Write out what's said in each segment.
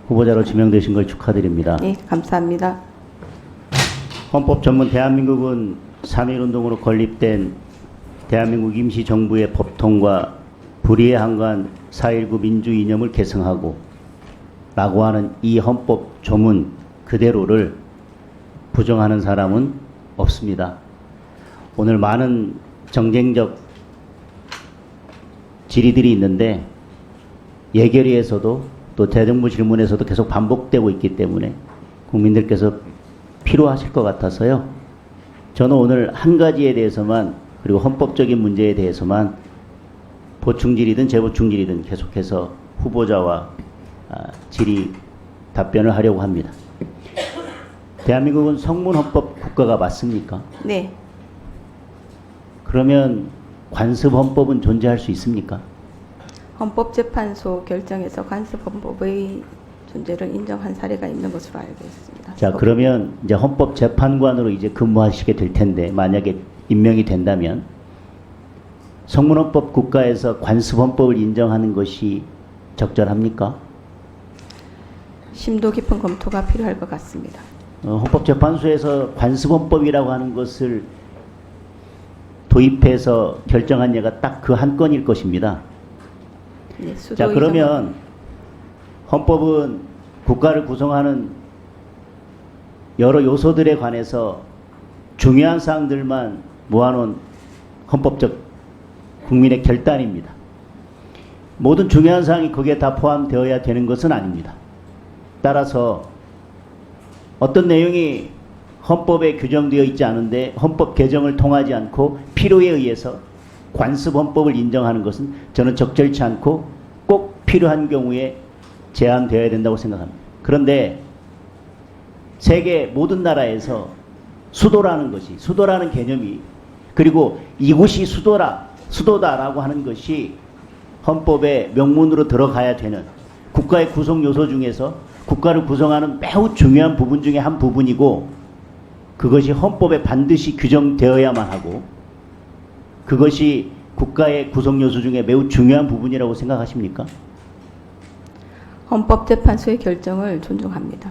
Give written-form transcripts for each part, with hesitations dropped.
후보자로 지명되신 걸 축하드립니다. 네, 감사합니다. 헌법 전문 대한민국은 3.1운동으로 건립된 대한민국 임시정부의 법통과 불의에 한간 4.19 민주 이념을 계승하고 라고 하는 이 헌법 조문 그대로를 부정하는 사람은 없습니다. 오늘 많은 정쟁적 질의들이 있는데 예결위에서도 또 대정부 질문에서도 계속 반복되고 있기 때문에 국민들께서 필요하실 것 같아서요. 저는 오늘 한 가지에 대해서만 그리고 헌법적인 문제에 대해서만 보충질의든 재보충질의든 계속해서 후보자와 질의 답변을 하려고 합니다. 대한민국은 성문헌법 국가가 맞습니까? 네, 그러면 관습헌법은 존재할 수 있습니까? 헌법재판소 결정에서 관습헌법의 존재를 인정한 사례가 있는 것으로 알고 있습니다. 자, 그러면 이제 헌법재판관으로 이제 근무하시게 될 텐데 만약에 임명이 된다면 성문헌법 국가에서 관습헌법을 인정하는 것이 적절합니까? 심도 깊은 검토가 필요할 것 같습니다. 헌법재판소에서 관습헌법이라고 하는 것을 도입해서 결정한 예가 딱 그 한 건일 것입니다. 네, 수도 자, 그러면 헌법은 국가를 구성하는 여러 요소들에 관해서 중요한 사항들만 모아놓은 헌법적 국민의 결단입니다. 모든 중요한 사항이 거기에 다 포함되어야 되는 것은 아닙니다. 따라서 어떤 내용이 헌법에 규정되어 있지 않은데 헌법 개정을 통하지 않고 필요에 의해서 관습헌법을 인정하는 것은 저는 적절치 않고 꼭 필요한 경우에 제한되어야 된다고 생각합니다. 그런데 세계 모든 나라에서 수도라는 개념이 그리고 이곳이 수도다라고 하는 것이 헌법의 명문으로 들어가야 되는 국가의 구성 요소 중에서 국가를 구성하는 매우 중요한 부분 중에 한 부분이고 그것이 헌법에 반드시 규정되어야만 하고 그것이 국가의 구성 요소 중에 매우 중요한 부분이라고 생각하십니까? 헌법재판소의 결정을 존중합니다.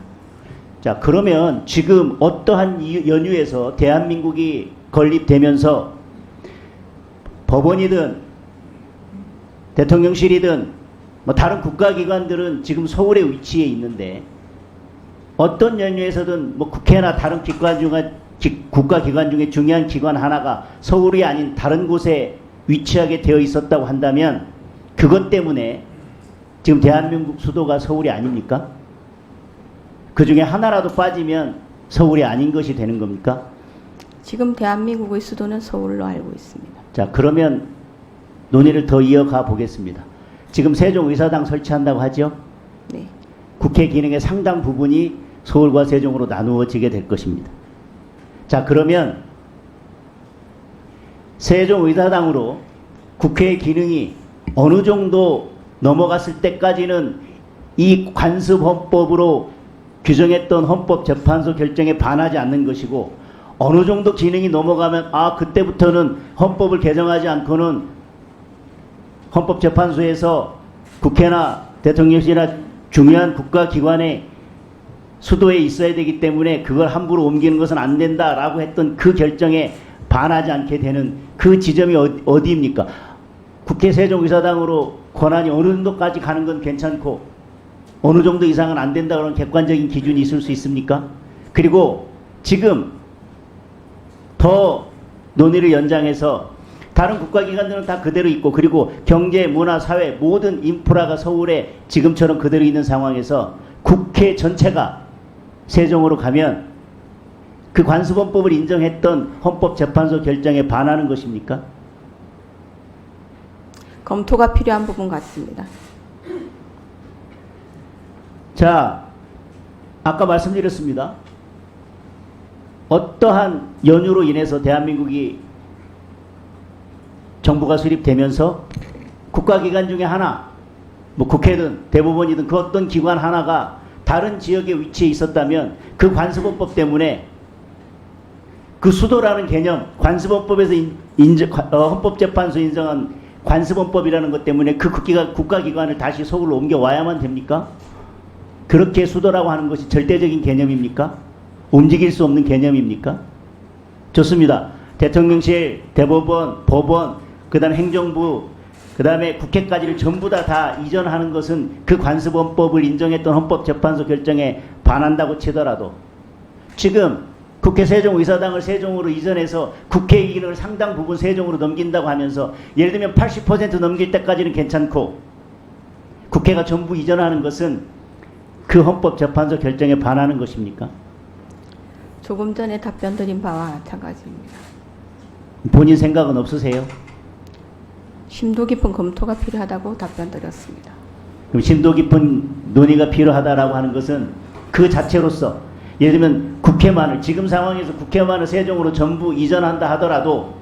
자, 그러면 지금 어떠한 연유에서 대한민국이 건립되면서 법원이든 대통령실이든 뭐 다른 국가기관들은 지금 서울에 위치해 있는데 어떤 연유에서든 뭐 국회나 다른 국가기관 중에 중요한 기관 하나가 서울이 아닌 다른 곳에 위치하게 되어 있었다고 한다면 그것 때문에 지금 대한민국 수도가 서울이 아닙니까? 그 중에 하나라도 빠지면 서울이 아닌 것이 되는 겁니까? 지금 대한민국의 수도는 서울로 알고 있습니다. 자, 그러면 논의를 더 이어가 보겠습니다. 지금 세종의사당 설치한다고 하죠? 네, 국회 기능의 상당 부분이 서울과 세종으로 나누어지게 될 것입니다. 자, 그러면 세종의사당으로 국회의 기능이 어느 정도 넘어갔을 때까지는 이 관습헌법으로 규정했던 헌법재판소 결정에 반하지 않는 것이고 어느 정도 기능이 넘어가면 그때부터는 헌법을 개정하지 않고는 헌법재판소에서 국회나 대통령실이나 중요한 국가기관의 수도에 있어야 되기 때문에 그걸 함부로 옮기는 것은 안 된다라고 했던 그 결정에 반하지 않게 되는 그 지점이 어디입니까? 국회 세종의사당으로 권한이 어느 정도까지 가는 건 괜찮고 어느 정도 이상은 안 된다 그런 객관적인 기준이 있을 수 있습니까? 그리고 지금 더 논의를 연장해서 다른 국가기관들은 다 그대로 있고 그리고 경제, 문화, 사회 모든 인프라가 서울에 지금처럼 그대로 있는 상황에서 국회 전체가 세종으로 가면 그 관습헌법을 인정했던 헌법재판소 결정에 반하는 것입니까? 검토가 필요한 부분 같습니다. 자, 아까 말씀드렸습니다. 어떠한 연유로 인해서 대한민국이 정부가 수립되면서 국가기관 중에 하나, 뭐 국회든 대법원이든 그 어떤 기관 하나가 다른 지역에 위치해 있었다면 그 관습헌법 때문에 그 수도라는 개념, 관습헌법에서 헌법재판소 인정한 관습헌법이라는 것 때문에 그 국가기관을 다시 서울로 옮겨와야만 됩니까? 그렇게 수도라고 하는 것이 절대적인 개념입니까? 움직일 수 없는 개념입니까? 좋습니다. 대통령실, 대법원, 법원, 그 다음에 행정부, 그 다음에 국회까지를 전부 다 이전하는 것은 그 관습헌법을 인정했던 헌법재판소 결정에 반한다고 치더라도 지금 국회 세종의사당을 세종으로 이전해서 국회 기능을 상당 부분 세종으로 넘긴다고 하면서 예를 들면 80% 넘길 때까지는 괜찮고 국회가 전부 이전하는 것은 그 헌법재판소 결정에 반하는 것입니까? 조금 전에 답변 드린 바와 마찬가지입니다. 본인 생각은 없으세요? 심도 깊은 검토가 필요하다고 답변 드렸습니다. 그럼 심도 깊은 논의가 필요하다라고 하는 것은 그 자체로서 예를 들면 국회만을 지금 상황에서 국회만을 세종으로 전부 이전한다 하더라도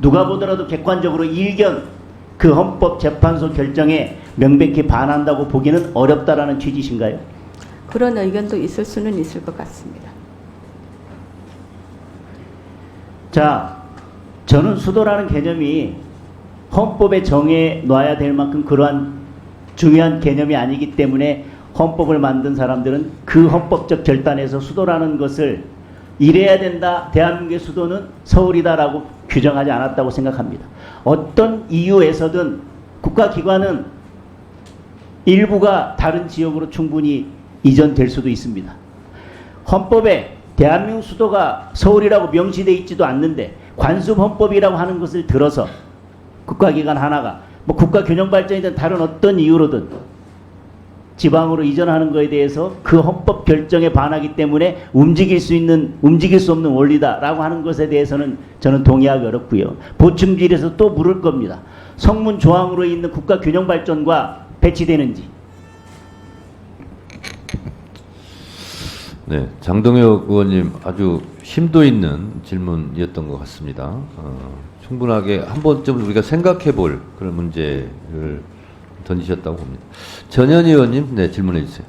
누가 보더라도 객관적으로 일견 그 헌법재판소 결정에 명백히 반한다고 보기는 어렵다라는 취지신가요? 그런 의견도 있을 수는 있을 것 같습니다. 자, 저는 수도라는 개념이 헌법에 정해 놔야 될 만큼 그러한 중요한 개념이 아니기 때문에 헌법을 만든 사람들은 그 헌법적 결단에서 수도라는 것을 이래야 된다, 대한민국의 수도는 서울이다라고 규정하지 않았다고 생각합니다. 어떤 이유에서든 국가기관은 일부가 다른 지역으로 충분히 이전될 수도 있습니다. 헌법에 대한민국 수도가 서울이라고 명시되어 있지도 않는데 관습헌법이라고 하는 것을 들어서 국가기관 하나가 뭐 국가균형발전이든 다른 어떤 이유로든 지방으로 이전하는 것에 대해서 그 헌법 결정에 반하기 때문에 움직일 수 없는 원리다라고 하는 것에 대해서는 저는 동의하기 어렵고요. 보충질에서 또 물을 겁니다. 성문 조항으로 있는 국가균형발전과 배치되는지. 네, 장동혁 의원님 아주 심도 있는 질문이었던 것 같습니다. 충분하게 한 번쯤 우리가 생각해 볼 그런 문제를 던지셨다고 봅니다. 전현희 의원님, 네, 질문해 주세요.